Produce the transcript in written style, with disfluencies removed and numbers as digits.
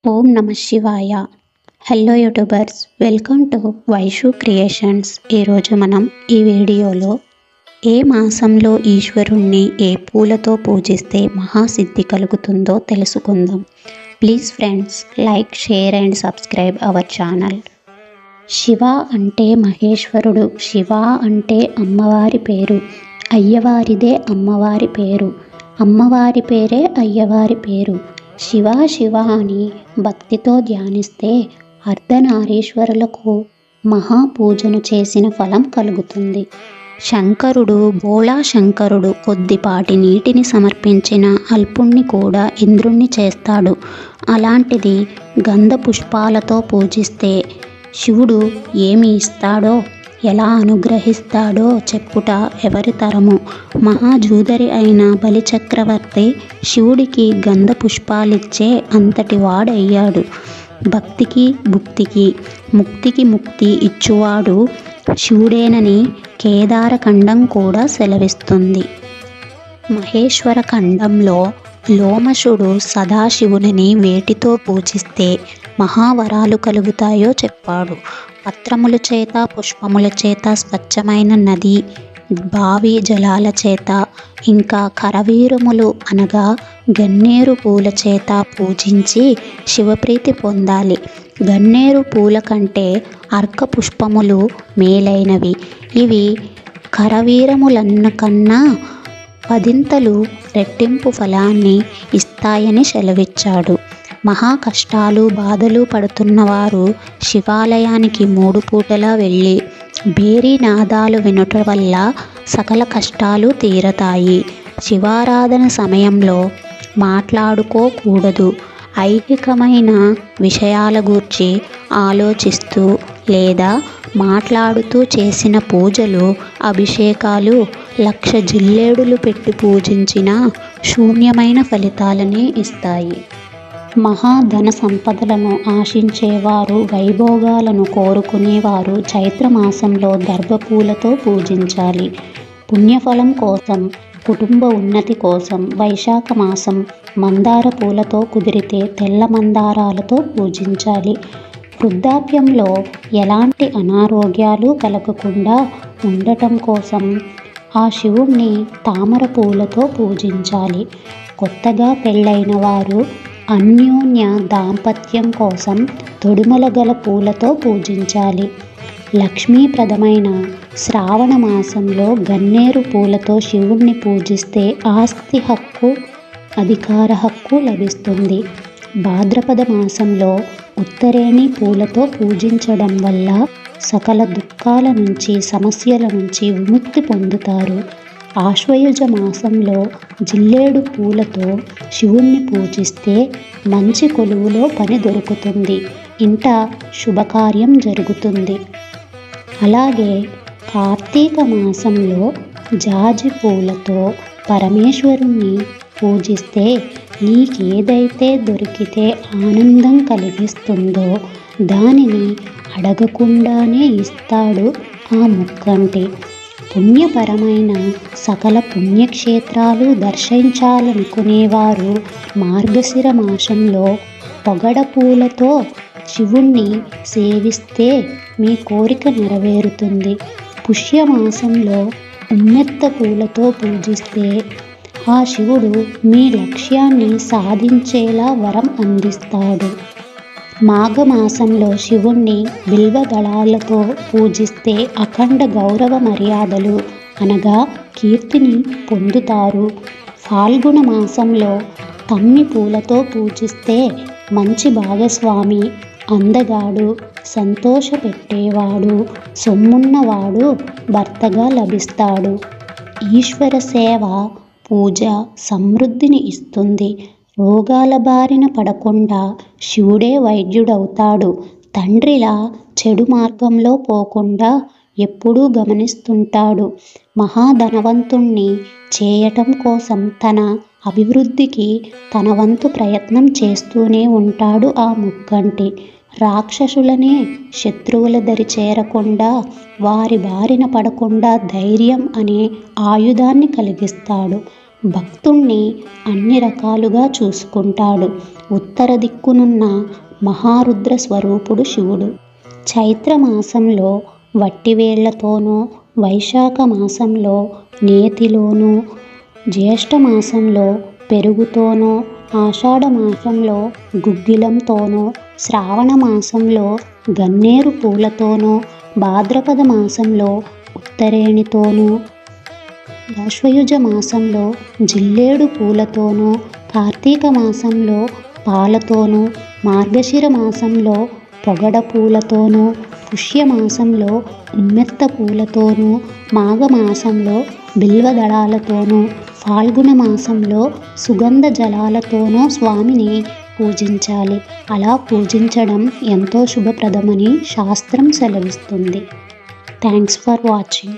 ఓం నమ శివాయ. Hello YouTubers, welcome to Vaishu creations. ఈరోజు మనం ఈ వీడియోలో ఏ మాసంలో ఈశ్వరుణ్ణి ఏ పూలతో పూజిస్తే మహాసిద్ధి కలుగుతుందో తెలుసుకుందాం. Please friends, like, share and subscribe our channel. Shiva అంటే మహేశ్వరుడు. శివ అంటే అమ్మవారి పేరు. అయ్యవారిదే అమ్మవారి పేరు. అమ్మవారి పేరే అయ్యవారి పేరు. శివ శివ అని భక్తితో ధ్యానిస్తే అర్ధనారీశ్వరులకు మహాపూజను చేసిన ఫలం కలుగుతుంది. శంకరుడు, బోళా శంకరుడు కొద్దిపాటి నీటిని సమర్పించిన అల్పుణ్ణి కూడా ఇంద్రుణ్ణి చేస్తాడు. అలాంటిది గంధ పుష్పాలతో పూజిస్తే శివుడు ఏమి ఇస్తాడో, ఎలా అనుగ్రహిస్తాడో చెప్పుట ఎవరి తరము. మహాజూదరి అయిన బలిచక్రవర్తి శివుడికి గంధ పుష్పాలిచ్చే అంతటి వాడయ్యాడు. భక్తికి భుక్తికి, ముక్తికి ముక్తి ఇచ్చువాడు శివుడేనని కేదారఖండం కూడా సెలవిస్తుంది. మహేశ్వర ఖండంలో లోమశుడు సదాశివుని వేటితో పూజిస్తే మహావరాలు కలుగుతాయో చెప్పాడు. పత్రముల చేత, పుష్పముల చేత, స్వచ్ఛమైన నది, బావి జలాల చేత, ఇంకా కరవీరములు అనగా గన్నేరు పూల చేత పూజించి శివప్రీతి పొందాలి. గన్నేరు పూల కంటే అర్క పుష్పములు మేలైనవి. ఇవి కరవీరములన్నకన్నా 10 రెట్టింపు ఫలాన్ని ఇస్తాయని సెలవిచ్చాడు. మహా కష్టాలు, బాధలు పడుతున్నవారు శివాలయానికి 3 పూటలా వెళ్ళి భేరీ నాదాలు వినుట వల్ల సకల కష్టాలు తీరతాయి. శివారాధన సమయంలో మాట్లాడుకోకూడదు. ఐహికమైన విషయాల గూర్చి ఆలోచిస్తూ లేదా మాట్లాడుతూ చేసిన పూజలు, అభిషేకాలు 1,00,000 జిల్లేడులు పెట్టి పూజించిన శూన్యమైన ఫలితాలనే ఇస్తాయి. మహాధన సంపదలను ఆశించేవారు, వైభోగాలను కోరుకునేవారు చైత్రమాసంలో దర్భపూలతో పూజించాలి. పుణ్యఫలం కోసం, కుటుంబ ఉన్నతి కోసం వైశాఖ మాసం మందార పూలతో, కుదిరితే తెల్ల మందారాలతో పూజించాలి. వృద్ధాప్యంలో ఎలాంటి అనారోగ్యాలు కలగకుండా ఉండటం కోసం ఆ శివుణ్ణి తామర పూలతో పూజించాలి. కొత్తగా పెళ్ళైన వారు అన్యోన్య దాంపత్యం కోసం తొడిమల గల పూలతో పూజించాలి. లక్ష్మీప్రదమైన శ్రావణ మాసంలో గన్నేరు పూలతో శివుణ్ణి పూజిస్తే ఆస్తి హక్కు, అధికార హక్కు లభిస్తుంది. భాద్రపద మాసంలో ఉత్తరేణి పూలతో పూజించడం వల్ల సకల దుఃఖాల నుంచి, సమస్యల నుంచి విముక్తి పొందుతారు. ఆశ్వయుజ మాసంలో జిల్లేడు పూలతో శివుణ్ణి పూజిస్తే మంచి కొలువులో పని దొరుకుతుంది, ఇంట శుభకార్యం జరుగుతుంది. అలాగే కార్తీక మాసంలో జాజి పూలతో పరమేశ్వరుణ్ణి పూజిస్తే నీకేదైతే దొరికితే ఆనందం కలిగిస్తుందో దానిని అడగకుండానే ఇస్తాడు ఆ ముక్కంటి. పుణ్యపరమైన సకల పుణ్యక్షేత్రాలు దర్శించాలనుకునేవారు మార్గశిర మాసంలో పొగడ పూలతో శివుణ్ణి సేవిస్తే మీ కోరిక నెరవేరుతుంది. పుష్యమాసంలో ఉమ్మెత్త పూలతో పూజిస్తే ఆ శివుడు మీ లక్ష్యాన్ని సాధించేలా వరం అందిస్తాడు. మాఘమాసంలో శివుణ్ణి బిల్వదళాలతో పూజిస్తే అఖండ గౌరవ మర్యాదలు అనగా కీర్తిని పొందుతారు. ఫాల్గుణ మాసంలో తమ్మి పూలతో పూజిస్తే మంచి భాగస్వామి, అందగాడు, సంతోషపెట్టేవాడు, సొమ్మున్నవాడు భర్తగా లభిస్తాడు. ఈశ్వర సేవ, పూజ సమృద్ధిని ఇస్తుంది. రోగాల బారిన పడకుండా శివుడే వైద్యుడవుతాడు. తండ్రిలా చెడు మార్గంలో పోకుండా ఎప్పుడూ గమనిస్తుంటాడు. మహాధనవంతుణ్ణి చేయటం కోసం తన అభివృద్ధికి తన వంతు ప్రయత్నం చేస్తూనే ఉంటాడు ఆ ముక్కంటి. రాక్షసులనే శత్రువుల దరి చేరకుండా, వారి బారిన పడకుండా ధైర్యం అనే ఆయుధాన్ని కలిగిస్తాడు. భక్తుణ్ణి అన్ని రకాలుగా చూసుకుంటాడు. ఉత్తర దిక్కునున్న మహారుద్ర స్వరూపుడు శివుడు. చైత్ర మాసంలో వట్టివేళ్లతోనూ, వైశాఖ మాసంలో నేతిలోనూ, జ్యేష్ఠ మాసంలో పెరుగుతోనూ, ఆషాఢ మాసంలో గుగ్గిలంతోనూ, శ్రావణ మాసంలో గన్నేరు పూలతోనూ, భాద్రపద మాసంలో ఉత్తరేణితోనూ, ఆశ్వయుజ మాసంలో జిల్లేడు పూలతోనూ, కార్తీక మాసంలో పాలతోనూ, మార్గశిర మాసంలో పొగడ పూలతోనూ, పుష్యమాసంలో ఉమ్మెత్త పూలతోనూ, మాఘమాసంలో బిల్వదళాలతోనూ, ఫాల్గుణ మాసంలో సుగంధ జలాలతోనూ స్వామిని పూజించాలి. అలా పూజించడం ఎంతో శుభప్రదమని శాస్త్రం సెలవిస్తుంది. Thanks for watching.